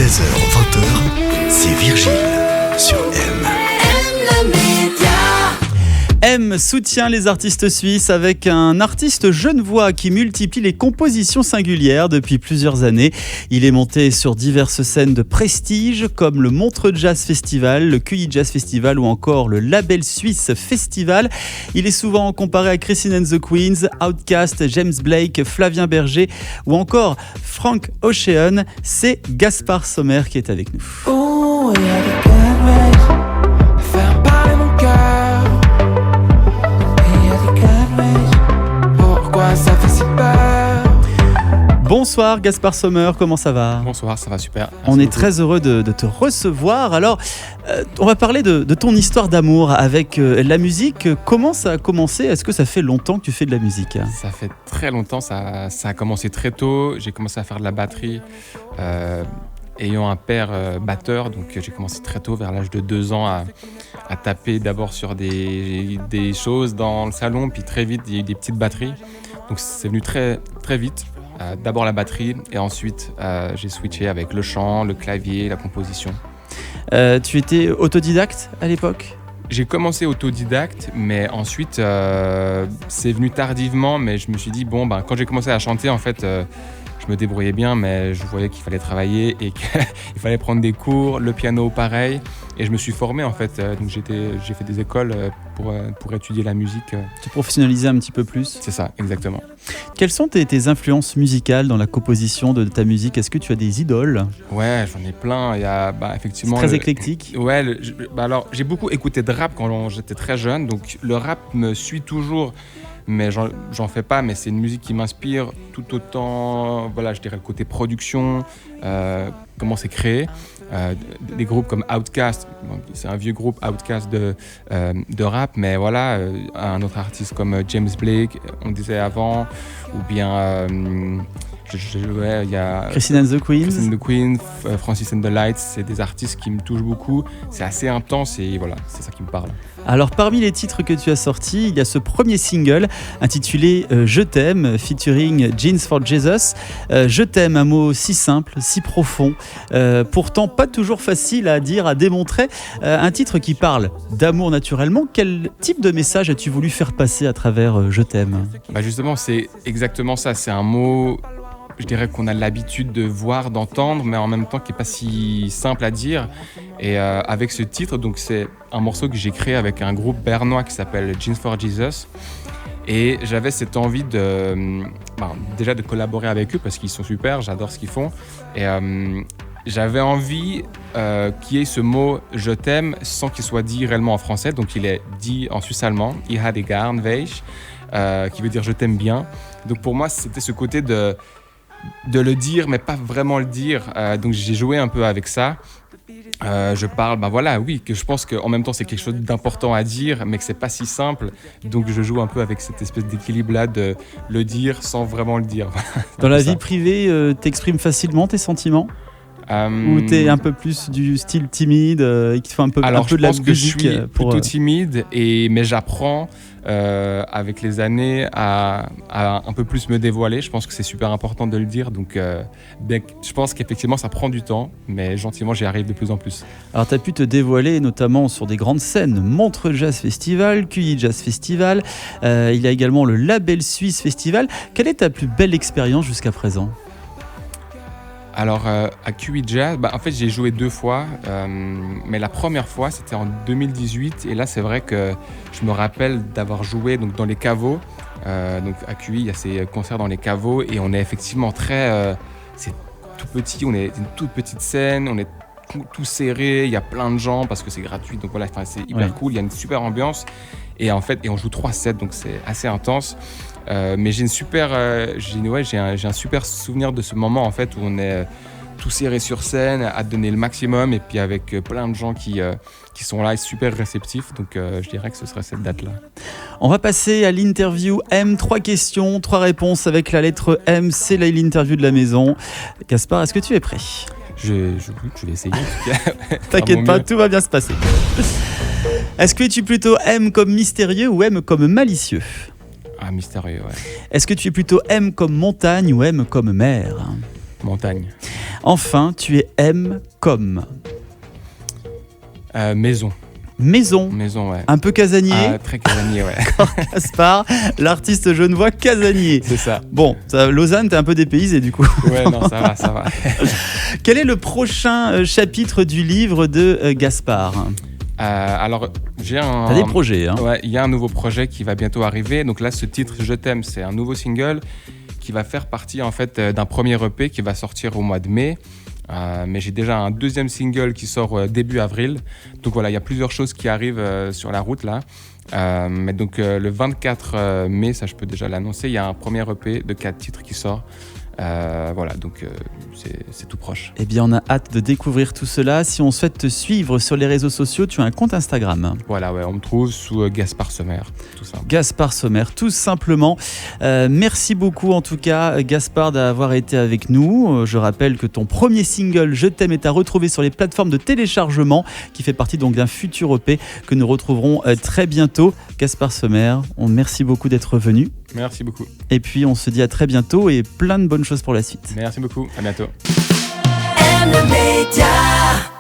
16h-20h, c'est Virgile sur M. M soutient les artistes suisses avec un artiste genevois qui multiplie les compositions singulières depuis plusieurs années. Il est monté sur diverses scènes de prestige comme le Montreux Jazz Festival, le QI Jazz Festival ou encore le Label Suisse Festival. Il est souvent comparé à Christine and the Queens, Outkast, James Blake, Flavien Berger ou encore Frank Ocean. C'est Gaspard Sommer qui est avec nous. Oh, il y a des canways, faire parler mon cœur. Il y a des canways, pourquoi ça fait si peur? Bonsoir Gaspard Sommer, comment ça va ? Bonsoir, ça va super. On est très heureux de te recevoir. Alors, on va parler de ton histoire d'amour avec la musique. Comment ça a commencé ? Est-ce que ça fait longtemps que tu fais de la musique ? Ça fait très longtemps, ça a commencé très tôt. J'ai commencé à faire de la batterie ayant un père batteur. Donc j'ai commencé très tôt, vers l'âge de 2 ans, à taper d'abord sur des choses dans le salon. Puis très vite, il y a eu des petites batteries. Donc c'est venu très, très vite. D'abord la batterie et ensuite j'ai switché avec le chant, le clavier, la composition. Tu étais autodidacte à l'époque ? J'ai commencé autodidacte, mais ensuite c'est venu tardivement. Mais je me suis dit quand j'ai commencé à chanter, en fait, je me débrouillais bien, mais je voyais qu'il fallait travailler et qu'il fallait prendre des cours, le piano pareil. Et je me suis formé en fait. Donc j'ai fait des écoles pour étudier la musique. Tu professionnalisais un petit peu plus ? C'est ça, exactement. Quelles sont tes influences musicales dans la composition de ta musique ? Est-ce que tu as des idoles ? Ouais, j'en ai plein. Il y a effectivement. C'est très éclectique. Ouais, alors j'ai beaucoup écouté de rap quand j'étais très jeune, donc le rap me suit toujours. Mais j'en fais pas, mais c'est une musique qui m'inspire tout autant, je dirais le côté production, comment c'est créé. Des groupes comme Outkast, c'est un vieux groupe Outkast de rap, mais voilà, un autre artiste comme James Blake, on disait avant, ou bien il y a Christine and the Queens, Francis and the Lights, c'est des artistes qui me touchent beaucoup, c'est assez intense et voilà, c'est ça qui me parle. Alors parmi les titres que tu as sortis, il y a ce premier single intitulé Je t'aime, featuring Jeans for Jesus. Je t'aime, un mot si simple, si profond, pourtant pas toujours facile à dire, à démontrer. Un titre qui parle d'amour naturellement. Quel type de message as-tu voulu faire passer à travers Je t'aime ? Justement, c'est exactement ça, c'est un mot, je dirais qu'on a l'habitude de voir, d'entendre, mais en même temps qui n'est pas si simple à dire. Et avec ce titre, donc c'est un morceau que j'ai créé avec un groupe bernois qui s'appelle Jeans for Jesus. Et j'avais cette envie déjà de collaborer avec eux parce qu'ils sont super, j'adore ce qu'ils font. Et j'avais envie qu'il y ait ce mot « je t'aime » sans qu'il soit dit réellement en français. Donc il est dit en suisse-allemand « Ich habe gern dich », qui veut dire « je t'aime bien ». Donc pour moi, c'était ce côté de le dire, mais pas vraiment le dire. Donc j'ai joué un peu avec ça. Je parle, que je pense qu'en même temps c'est quelque chose d'important à dire, mais que c'est pas si simple. Donc je joue un peu avec cette espèce d'équilibre-là de le dire sans vraiment le dire. Dans la vie privée, t'exprimes facilement tes sentiments ? Ou t'es un peu plus du style timide et qui te fait un peu de la musique ? Alors je pense que je suis plutôt timide, mais j'apprends avec les années à un peu plus me dévoiler. Je pense que c'est super important de le dire. Donc je pense qu'effectivement ça prend du temps, mais gentiment j'y arrive de plus en plus. Alors tu as pu te dévoiler notamment sur des grandes scènes, Montreux Jazz Festival, QI Jazz Festival, il y a également le Label Suisse Festival. Quelle est ta plus belle expérience jusqu'à présent ? Alors à QI Jazz, en fait j'ai joué 2 fois, mais la première fois c'était en 2018 et là c'est vrai que je me rappelle d'avoir joué donc, dans les caveaux. Donc à QI il y a ces concerts dans les caveaux et on est effectivement c'est tout petit, on est une toute petite scène, on est tout serré, il y a plein de gens parce que c'est gratuit, donc voilà, c'est hyper cool, il y a une super ambiance et en fait on joue 3 sets donc c'est assez intense. Mais j'ai un super souvenir de ce moment en fait où on est tout serré sur scène, à donner le maximum et puis avec plein de gens qui sont là et super réceptifs. Donc je dirais que ce serait cette date-là. On va passer à l'interview M. 3 questions, 3 réponses avec la lettre M. C'est l'interview de la maison. Gaspard, est-ce que tu es prêt ? Je vais essayer. T'inquiète pas, tout va bien se passer. Est-ce que tu es plutôt M comme mystérieux ou M comme malicieux ? Ah, mystérieux, ouais. Est-ce que tu es plutôt M comme montagne ou M comme mer ? Montagne. Enfin, tu es M comme Maison. maison. Maison, ouais. Un peu casanier. Très casanier, ouais. Gaspard, l'artiste genevois casanier. C'est ça. Bon, Lausanne, t'es un peu dépaysé du coup. Ouais, non, ça va, ça va. Quel est le prochain chapitre du livre de Gaspard? Alors, j'ai un... T'as des projets, hein? Ouais, il y a un nouveau projet qui va bientôt arriver. Donc là, ce titre, Je t'aime, c'est un nouveau single qui va faire partie en fait d'un premier EP qui va sortir au mois de mai. Mais j'ai déjà un deuxième single qui sort début avril. Donc voilà, il y a plusieurs choses qui arrivent sur la route là. Mais donc le 24 mai, ça je peux déjà l'annoncer, il y a un premier EP de 4 titres qui sort. Voilà, donc c'est tout proche. Eh bien, on a hâte de découvrir tout cela. Si on souhaite te suivre sur les réseaux sociaux, tu as un compte Instagram. Voilà, ouais, on me trouve sous Gaspard Sommer, tout simple. Gaspard Sommer, tout simplement. Merci beaucoup en tout cas, Gaspard, d'avoir été avec nous. Je rappelle que ton premier single, Je t'aime, est à retrouver sur les plateformes de téléchargement, qui fait partie donc d'un futur EP que nous retrouverons très bientôt. Gaspard Sommer, merci beaucoup d'être venu. Merci beaucoup. Et puis on se dit à très bientôt et plein de bonnes choses pour la suite. Merci beaucoup, à bientôt. M Media.